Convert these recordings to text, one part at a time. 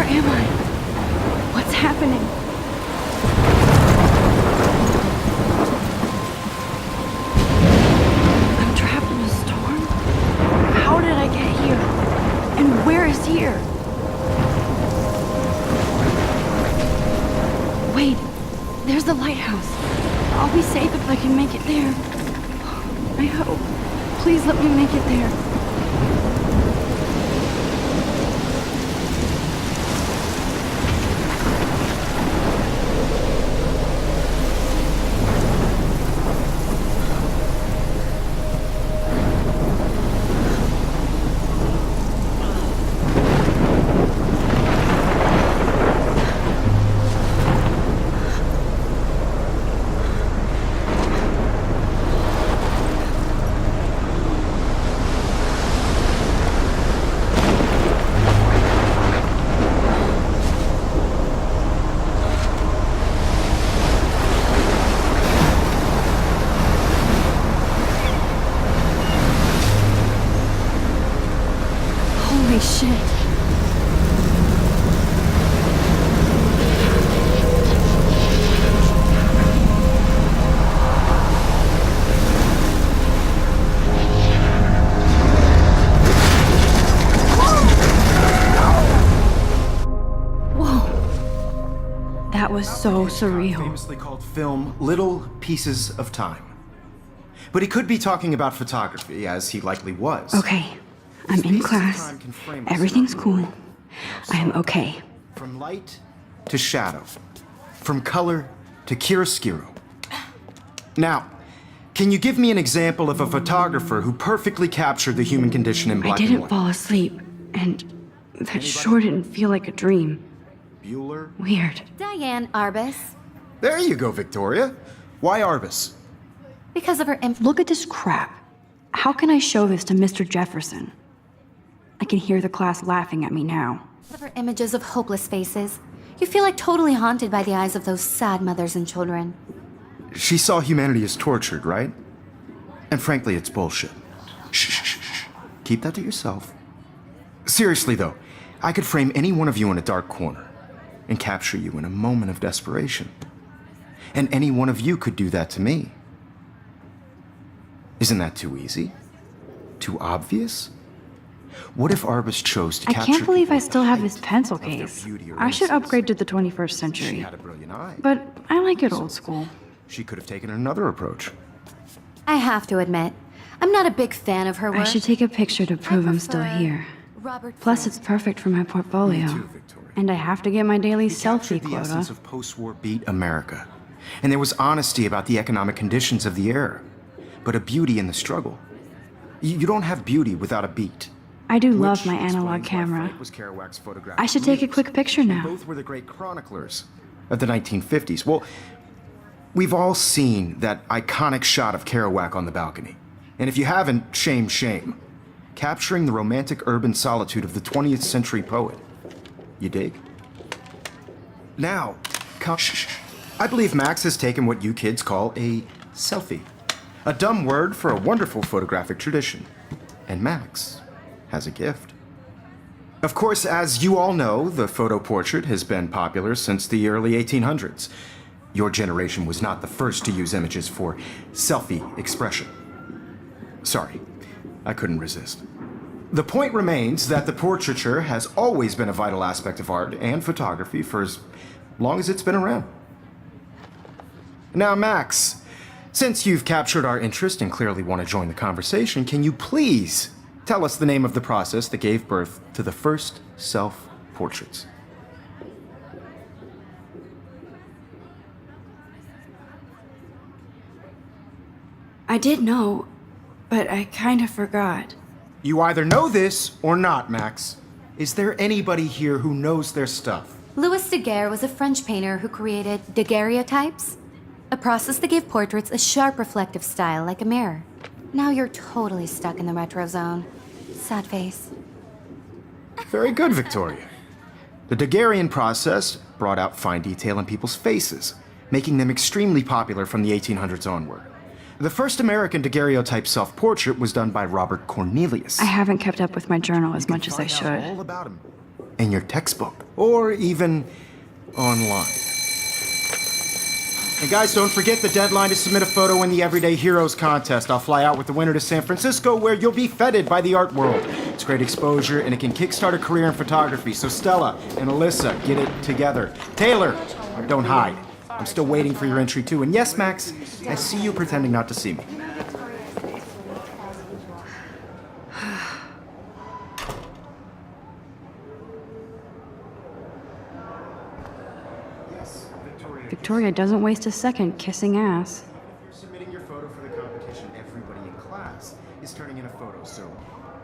am I? What's happening? I'm trapped in a storm? How did I get here? And where is here? Wait, there's the lighthouse. I'll be safe if I can make it there. I hope. Please let me make it there. Holy shit. Whoa. That was so surreal. Famously called film Little Pieces of Time. But he could be talking about photography, as he likely was. Okay. I'm in class. Everything's cool. I am okay. From light to shadow. From color to chiaroscuro. Now, can you give me an example of a photographer who perfectly captured the human condition in black and I didn't white? fall asleep, and that sure didn't feel like a dream. Bueller? Weird. Diane Arbus. There you go, Victoria. Why Arbus? Because of her Look at this crap. How can I show this to Mr. Jefferson? I can hear the class laughing at me now. images of hopeless faces. You feel like totally haunted by the eyes of those sad mothers and children. She saw humanity as tortured, right? And frankly, it's bullshit. Shh, shh, shh, shh. Keep that to yourself. Seriously, though, I could frame any one of you in a dark corner and capture you in a moment of desperation. And any one of you could do that to me. Isn't that too easy? Too obvious? What if Arbus chose to I capture... can't believe I people still have at this the pencil height of their case. beauty or I should innocence? upgrade to the 21st She century. had a brilliant eye. But I like it old school. She could have taken another approach. I have to admit, I'm not a big fan of her work. I should take a picture to prove I'm still prefer here. Robert Plus, Flint. it's perfect for my portfolio. Me too, Victoria. And I have to get my daily He selfie captured the essence quota. of post-war beat America. And there was honesty about the economic conditions of the era, but a beauty in the struggle. You don't have beauty without a beat. I do Which love my explains analog why camera. Frank was Kerouac's photographic I should take a muse. quick picture now. Both were the great chroniclers of the 1950s. Well, we've all seen that iconic shot of Kerouac on the balcony. And if you haven't, shame, shame. Capturing the romantic urban solitude of the 20th century poet. You dig? Now, I believe Max has taken what you kids call a selfie. A dumb word for a wonderful photographic tradition. And Max has a gift. Of course, as you all know, the photo portrait has been popular since the early 1800s. Your generation was not the first to use images for selfie expression. Sorry, I couldn't resist. The point remains that the portraiture has always been a vital aspect of art and photography for as long as it's been around. Now, Max, since you've captured our interest and clearly want to join the conversation, can you please tell us the name of the process that gave birth to the first self-portraits? I did know, but I kind of forgot. You either know this or not, Max. Is there anybody here who knows their stuff? Louis Daguerre was a French painter who created daguerreotypes, a process that gave portraits a sharp reflective style like a mirror. Now you're totally stuck in the retro zone. Sad face. Very good, Victoria. The Daguerrean process brought out fine detail in people's faces, making them extremely popular from the 1800s onward. The first American daguerreotype self-portrait was done by Robert Cornelius. I haven't kept up with my journal as much as I Find out all should. about him in your textbook, or even online. And guys, don't forget the deadline to submit a photo in the Everyday Heroes contest. I'll fly out with the winner to San Francisco, where you'll be feted by the art world. It's great exposure, and it can kickstart a career in photography. So Stella and Alyssa, get it together. Taylor, don't hide. I'm still waiting for your entry too. And yes, Max, I see you pretending not to see me. Victoria doesn't waste a second kissing ass. If you're submitting your photo for the competition, everybody in class is turning in a photo, so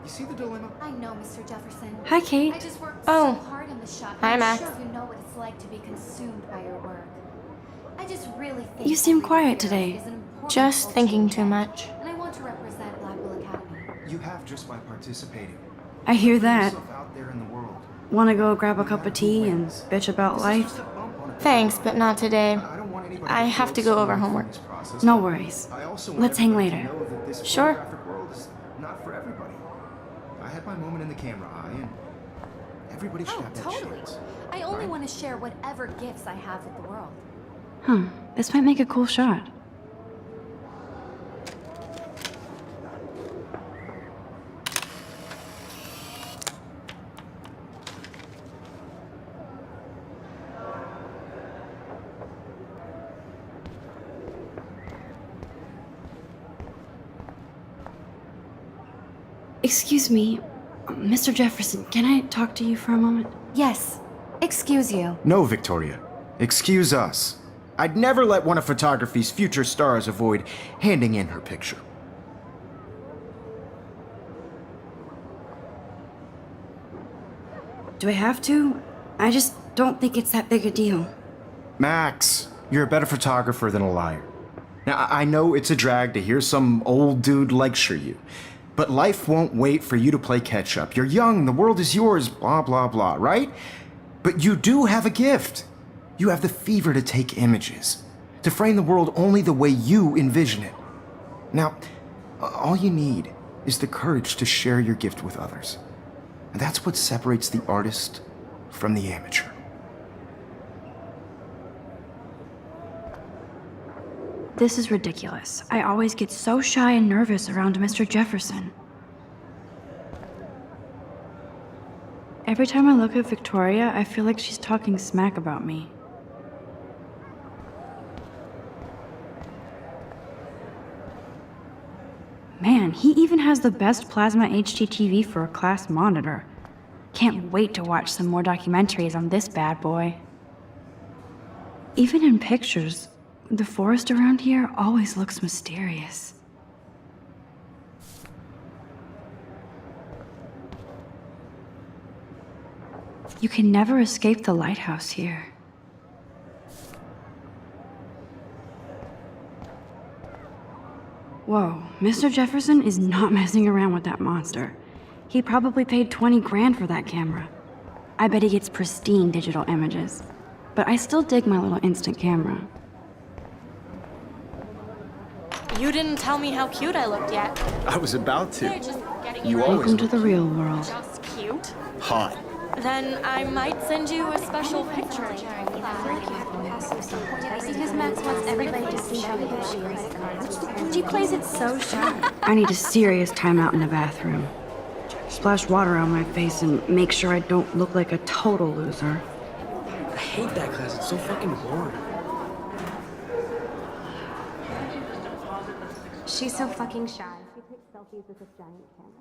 you see the dilemma? I know, Mr. Jefferson. Hi, Kate. I just worked Oh. so hard in the shop. Hi, I'm Max. sure you know what it's like to be consumed by your work. I just really think You seem every quiet hero today. is an important Just culture thinking too event, much. And I want to represent Blackwell Academy. You have just by participating. I hear Put that. yourself out there in the world. Wanna go grab a cup of tea and bitch about life? Thanks, but not today. I don't want anybody I have to feel go over sorry for homework. this process. No worries. I also want Let's hang everybody later. to know that this Sure. photographic world is not for everybody. I had my moment in the camera eye, and everybody should Oh, have that totally. chance. I only want to share whatever gifts I have with the world. Huh. This might make a cool shot. Excuse me, Mr. Jefferson, can I talk to you for a moment? Yes. Excuse you. No, Victoria. Excuse us. I'd never let one of photography's future stars avoid handing in her picture. Do I have to? I just don't think it's that big a deal. Max, you're a better photographer than a liar. Now, I know it's a drag to hear some old dude lecture you, but life won't wait for you to play catch up. You're young, the world is yours, blah, blah, blah, right? But you do have a gift. You have the fever to take images, to frame the world only the way you envision it. Now, all you need is the courage to share your gift with others. And that's what separates the artist from the amateur. This is ridiculous. I always get so shy and nervous around Mr. Jefferson. Every time I look at Victoria, I feel like she's talking smack about me. Man, he even has the best plasma HDTV for a class monitor. Can't wait to watch some more documentaries on this bad boy. Even in pictures, the forest around here always looks mysterious. You can never escape the lighthouse here. Whoa, Mr. Jefferson is not messing around with that monster. He probably paid 20 grand for that camera. I bet he gets pristine digital images. But I still dig my little instant camera. You didn't tell me how cute I looked yet. I was about They're to. just getting You ready. always Welcome to the real world. Just cute. Hot. Then I might send you a special picture. Because Max wants everybody to see how good she is. She plays it so sharp. I need a serious timeout in the bathroom. Splash water on my face and make sure I don't look like a total loser. I hate that class. It's so fucking boring. She's so fucking shy. She takes selfies with this giant camera.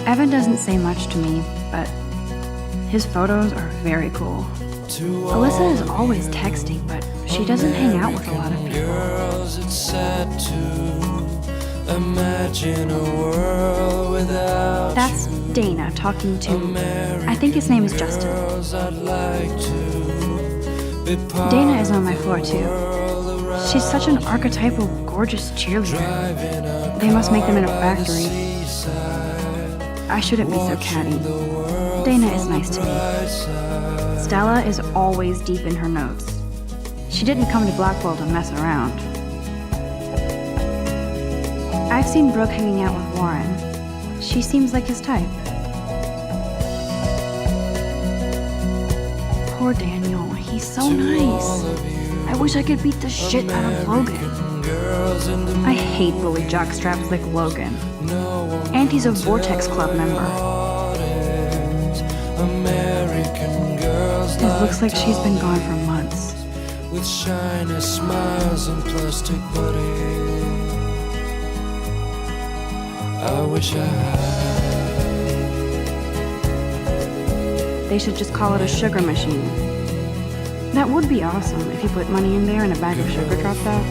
Evan doesn't say much to me, but his photos are very cool. Alyssa is always texting, but she doesn't hang out with a lot of people. Girls, it's sad to imagine a world without That's you. Dana talking to, I think his name is Justin. Girls, I'd like to be part Dana is on my floor of the too. world She's such an archetypal, gorgeous cheerleader. They must make them in a factory. I shouldn't be so catty. Dana is nice to me. Stella is always deep in her notes. She didn't come to Blackwell to mess around. I've seen Brooke hanging out with Warren. She seems like his type. Poor Daniel, he's so nice. I wish I could beat the shit out of Logan. I hate bully jockstraps like Logan. And he's a Vortex Club member. It looks like she's been gone for months. With shiny smiles and plastic bodies. I wish I had. They should just call it a sugar machine. That would be awesome if you put money in there and a bag of sugar dropped out.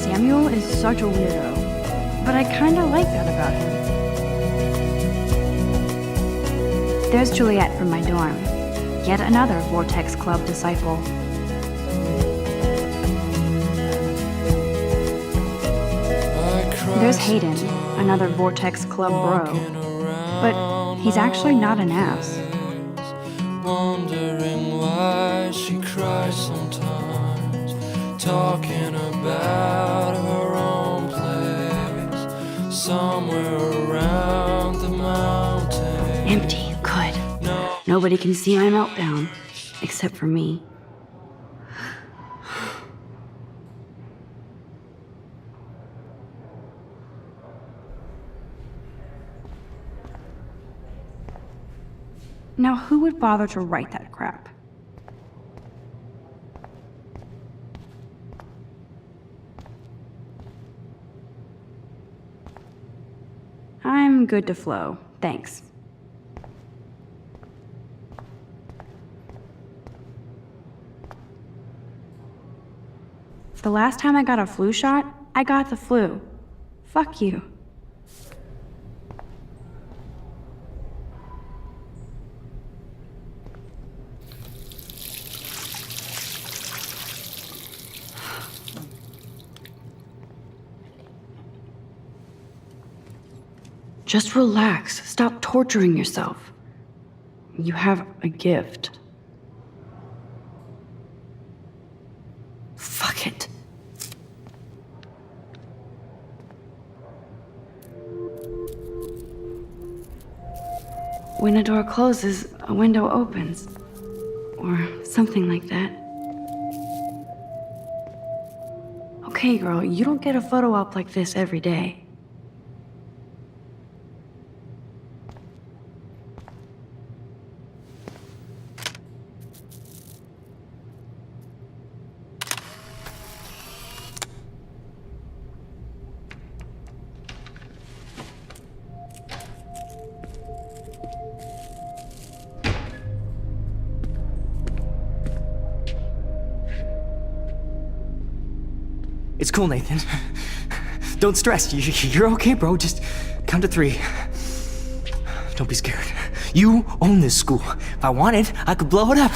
Samuel is such a weirdo, but I kinda like that about him. There's Juliet from my dorm, yet another Vortex Club disciple. There's Hayden, another Vortex Club bro, but he's actually not an ass. Wondering why she cries sometimes, talking about her own place, somewhere around the mountain. Empty, good. Nobody can see my meltdown, except for me. Now, who would bother to write that crap? I'm good to flow, thanks. The last time I got a flu shot, I got the flu. Fuck you. Just relax. Stop torturing yourself. You have a gift. Fuck it. When a door closes, a window opens. Or something like that. Okay, girl, you don't get a photo op like this every day. It's cool, Nathan. Don't stress. You're okay, bro. Just count to 3. Don't be scared. You own this school. If I wanted, I could blow it up.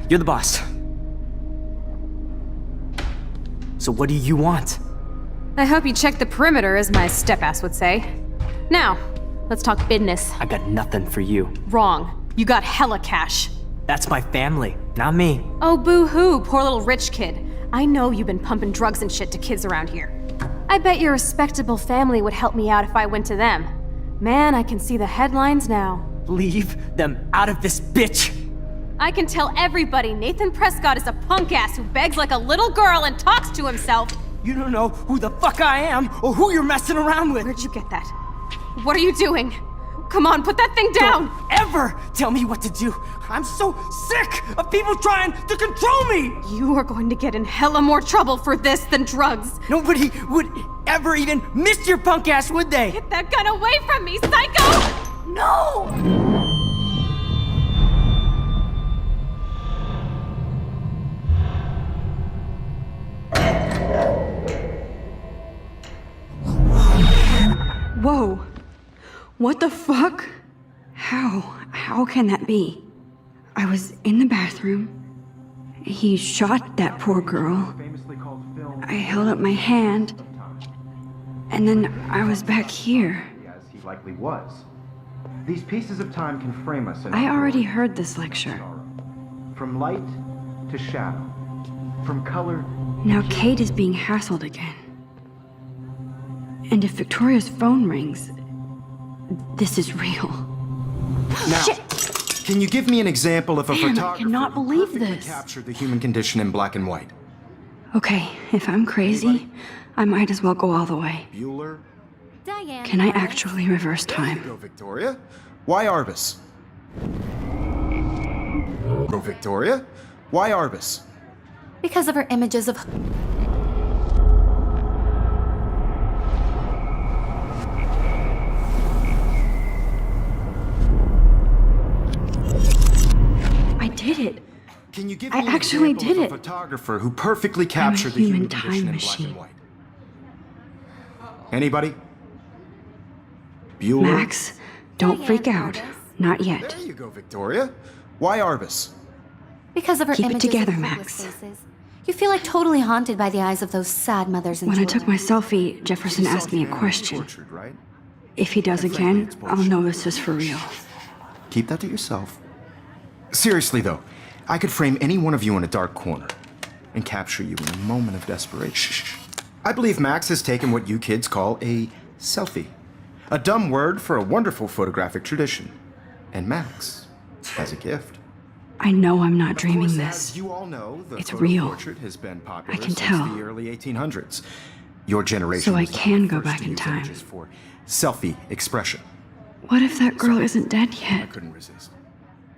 You're the boss. So what do you want? I hope you checked the perimeter, as my step-ass would say. Now, let's talk business. I got nothing for you. Wrong. You got hella cash. That's my family, not me. Oh, boo-hoo, poor little rich kid. I know you've been pumping drugs and shit to kids around here. I bet your respectable family would help me out if I went to them. Man, I can see the headlines now. Leave them out of this bitch! I can tell everybody Nathan Prescott is a punk ass who begs like a little girl and talks to himself. You don't know who the fuck I am or who you're messing around with. Where'd you get that? What are you doing? Come on, put that thing down! Don't ever tell me what to do! I'm so sick of people trying to control me! You are going to get in hella more trouble for this than drugs. Nobody would ever even miss your punk ass, would they? Get that gun away from me, psycho! No! Whoa. What the fuck? How can that be? I was in the bathroom. He shot that poor girl. I held up my hand. And then I was back here. As he likely was. These pieces of time can frame us in I our already glory heard this and lecture. sorrow. From light to shadow. From color. Now Kate is being hassled again. And if Victoria's phone rings, this is real. Now, Shit! can you give me an example of a Man, I photographer cannot who believe perfectly this. captured the human condition in black and white? Okay, if I'm crazy, I might as well go all the way. Bueller? Diane. Can I Lawrence. actually reverse time? Go, Victoria. Why Arbus? Go, Victoria. Why Arbus? Because of her images of. I did it. Can you give I me an actually example did of a it. photographer who perfectly captured the human human time condition in black machine. and white? Anybody? Bueller? Max, don't Diane freak out. Arbus. Not yet. There you go, Victoria. Why Arbus? Because of her Keep it images together, of hopeless Max. faces. You feel like totally haunted by the eyes of those sad mothers and When I children. took my selfie, Jefferson asked me a question. Tortured, right? If he does again, I'll know this is for real. Keep that to yourself. Seriously, though, I could frame any one of you in a dark corner and capture you in a moment of desperation. I believe Max has taken what you kids call a selfie. A dumb word for a wonderful photographic tradition. And Max has a gift. I know I'm not Of dreaming course, this. as you all know, the It's photo real. portrait has been popular I can since tell. the early 1800s. Your generation So I was not can the go first back to in use time. images for selfie expression. What if that girl isn't dead I yet? couldn't resist.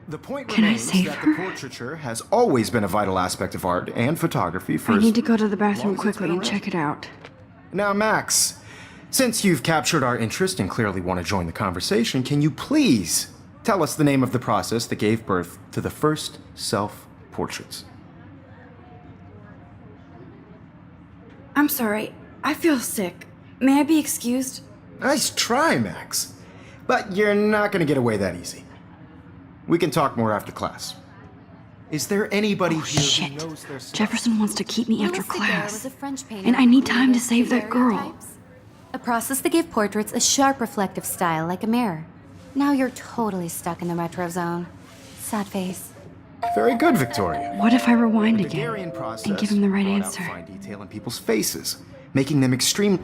The point Can I remains save that her? the portraiture has always been a vital aspect of art and photography for I as need to go to the long bathroom as it's quickly been and around. check it out. Now, Max, since you've captured our interest and clearly want to join the conversation, can you please tell us the name of the process that gave birth to the first self-portraits? I'm sorry. I feel sick. May I be excused? Nice try, Max. But you're not going to get away that easy. We can talk more after class. Is there anybody Oh, here shit. who knows their stuff? Jefferson wants to keep me after Louis Daguerre was class. a French painter And I who need time to created save that girl. daguerreotypes, a process that gave portraits a sharp reflective style like a mirror. Now you're totally stuck in the retro zone. Sad face. Very good, Victoria. What if I rewind The again Daguerrean process and give him the right brought out answer? fine detail in people's faces, making them extreme.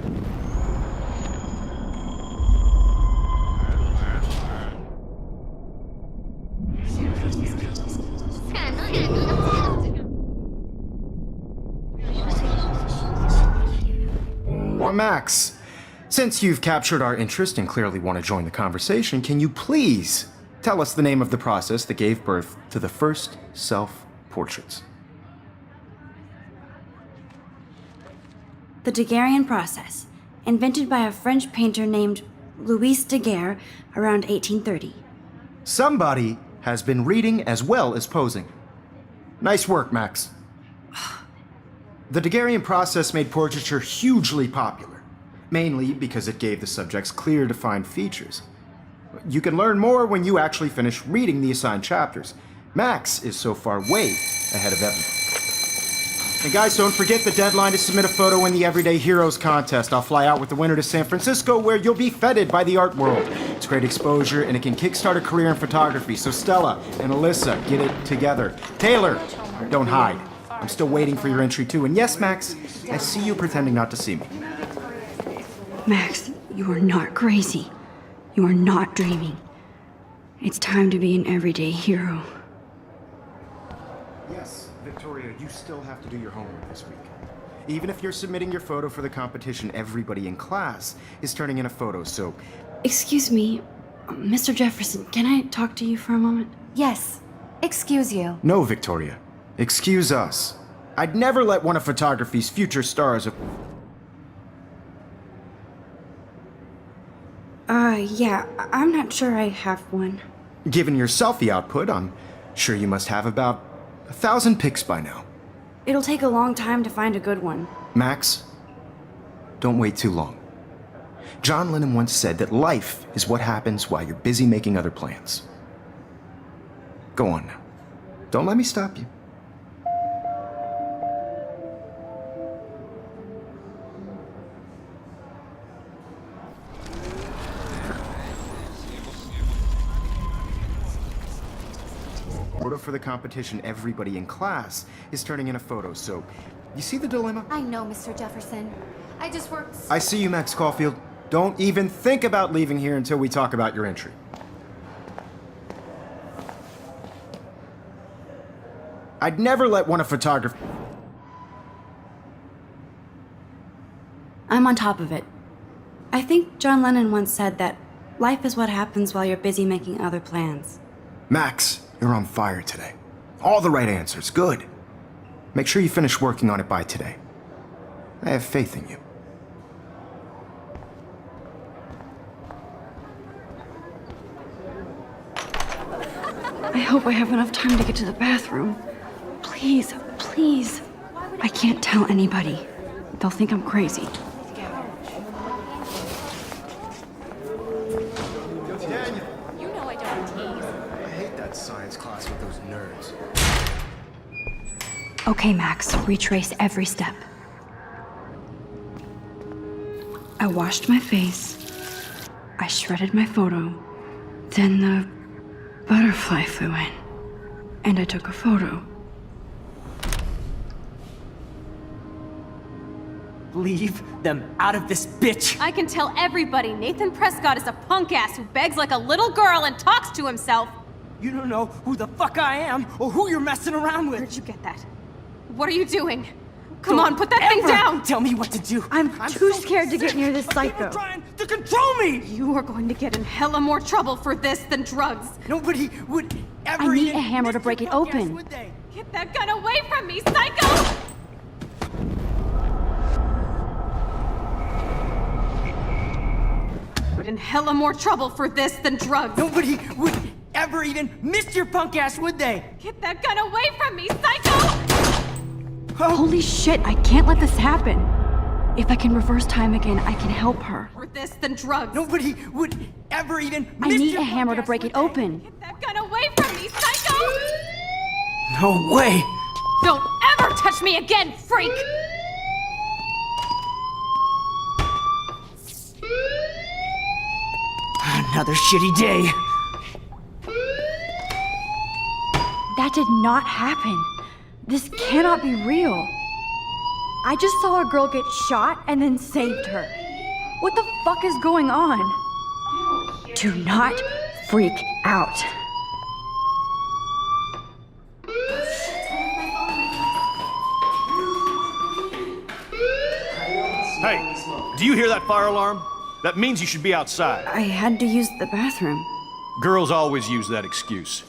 Well, Max, since you've captured our interest and clearly want to join the conversation, can you please tell us the name of the process that gave birth to the first self-portraits? The Daguerrean process, invented by a French painter named Louis Daguerre around 1830. Somebody has been reading as well as posing. Nice work, Max. The Daguerrean process made portraiture hugely popular, mainly because it gave the subjects clear, defined features. You can learn more when you actually finish reading the assigned chapters. Max is so far way ahead of everyone. And guys, don't forget the deadline to submit a photo in the Everyday Heroes contest. I'll fly out with the winner to San Francisco, where you'll be feted by the art world. It's great exposure, and it can kickstart a career in photography. So Stella and Alyssa, get it together. Taylor, don't hide. I'm still waiting for your entry too. And yes, Max, I see you pretending not to see me. Max, you are not crazy. You are not dreaming. It's time to be an everyday hero. Yes, Victoria, you still have to do your homework this week. Even if you're submitting your photo for the competition, everybody in class is turning in a photo, so Excuse me, Mr. Jefferson, can I talk to you for a moment? Yes. Excuse you. no, Victoria. Excuse us. I'd never let one of photography's future stars of... Yeah, I'm not sure I have one. Given your selfie output, I'm sure you must have about 1,000 pics by now. It'll take a long time to find a good one. Max, don't wait too long. John Lennon once said that life is what happens while you're busy making other plans. Go on now. Don't let me stop you. Photo for the competition, everybody in class is turning in a photo, so you see the dilemma? I know, Mr. Jefferson. I just worked. I see you, Max Caulfield. Don't even think about leaving here until we talk about your entry. I'd never let one of photography. I'm on top of it. I think John Lennon once said that life is what happens while you're busy making other plans. Max, you're on fire today. All the right answers. Good. Make sure you finish working on it by today. I have faith in you. I hope I have enough time to get to the bathroom. Please, please. I can't tell anybody. They'll think I'm crazy. Daniel! You know I don't tease. I hate that science class with those nerds. Okay, Max, retrace every step. I washed my face. I shredded my photo. Then the butterfly flew in. And I took a photo. Leave them out of this bitch! I can tell everybody Nathan Prescott is a punk ass who begs like a little girl and talks to himself. You don't know who the fuck I am or who you're messing around with. Where'd you get that? What are you doing? Come Don't on, put that thing ever down! Tell me what to do. I'm too so scared to get near this People psycho. are trying to control me. You are going to get in hella more trouble for this than drugs. Nobody would ever. I need even a hammer to miss break your it podcast, open. would they? Get that gun away from me, psycho! But in hella more trouble for this than drugs. Nobody would ever even miss your punk ass, would they? Get that gun away from me, psycho! Holy shit, I can't let this happen. If I can reverse time again, I can help her. For this than drugs. Nobody would ever even I miss need your a hammer punk to ass, break would it they? open. Get that gun away from me, psycho! No way! Don't ever touch me again, freak! Another shitty day. That did not happen. This cannot be real. I just saw a girl get shot and then saved her. What the fuck is going on? Do not freak out. Hey, do you hear that fire alarm? That means you should be outside. I had to use the bathroom. Girls always use that excuse.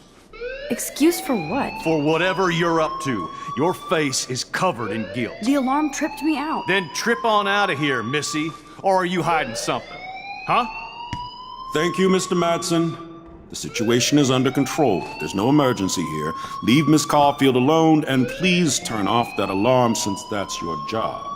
Excuse for what? For whatever you're up to, your face is covered in guilt. The alarm tripped me out. Then trip on out of here, Missy. Or are you hiding something? Huh? Thank you, Mr. Madsen. The situation is under control. There's no emergency here. Leave Miss Caulfield alone, and please turn off that alarm since that's your job.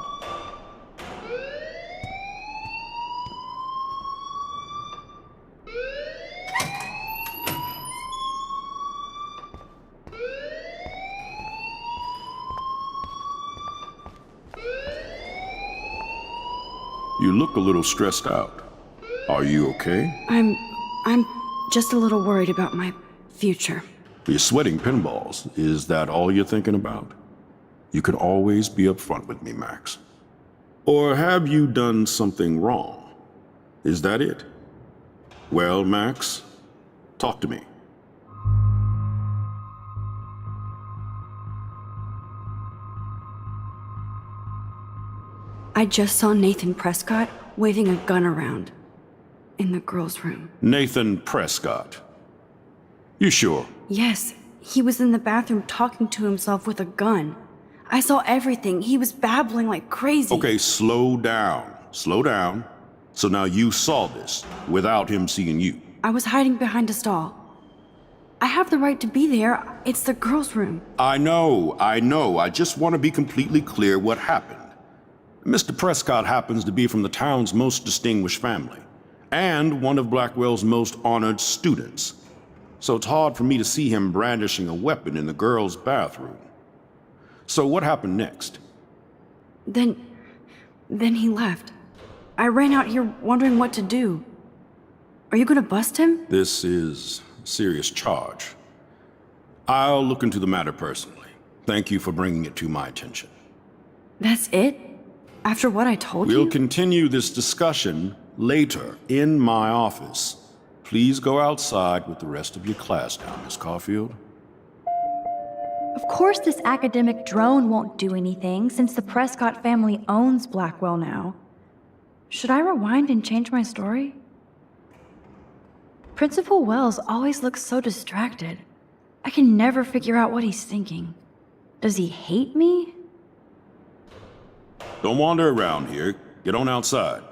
You look a little stressed out. Are you okay? I'm just a little worried about my future. You're sweating pinballs. Is that all you're thinking about? You can always be upfront with me, Max. Or have you done something wrong? Is that it? Well, Max, talk to me. I just saw Nathan Prescott waving a gun around in the girls' room. Nathan Prescott. You sure? Yes, he was in the bathroom talking to himself with a gun. I saw everything. He was babbling like crazy. Okay, slow down. Slow down. So now you saw this without him seeing you. I was hiding behind a stall. I have the right to be there. It's the girls' room. I know. I just want to be completely clear what happened. Mr. Prescott happens to be from the town's most distinguished family, and one of Blackwell's most honored students. So it's hard for me to see him brandishing a weapon in the girls' bathroom. So what happened next? Then he left. I ran out here wondering what to do. Are you gonna bust him? This is a serious charge. I'll look into the matter personally. Thank you for bringing it to my attention. That's it? After what I told We'll you? continue this discussion later in my office. Please go outside with the rest of your class now, Miss Caulfield. Of course this academic drone won't do anything since the Prescott family owns Blackwell now. Should I rewind and change my story? Principal Wells always looks so distracted. I can never figure out what he's thinking. Does he hate me? Don't wander around here. Get on outside.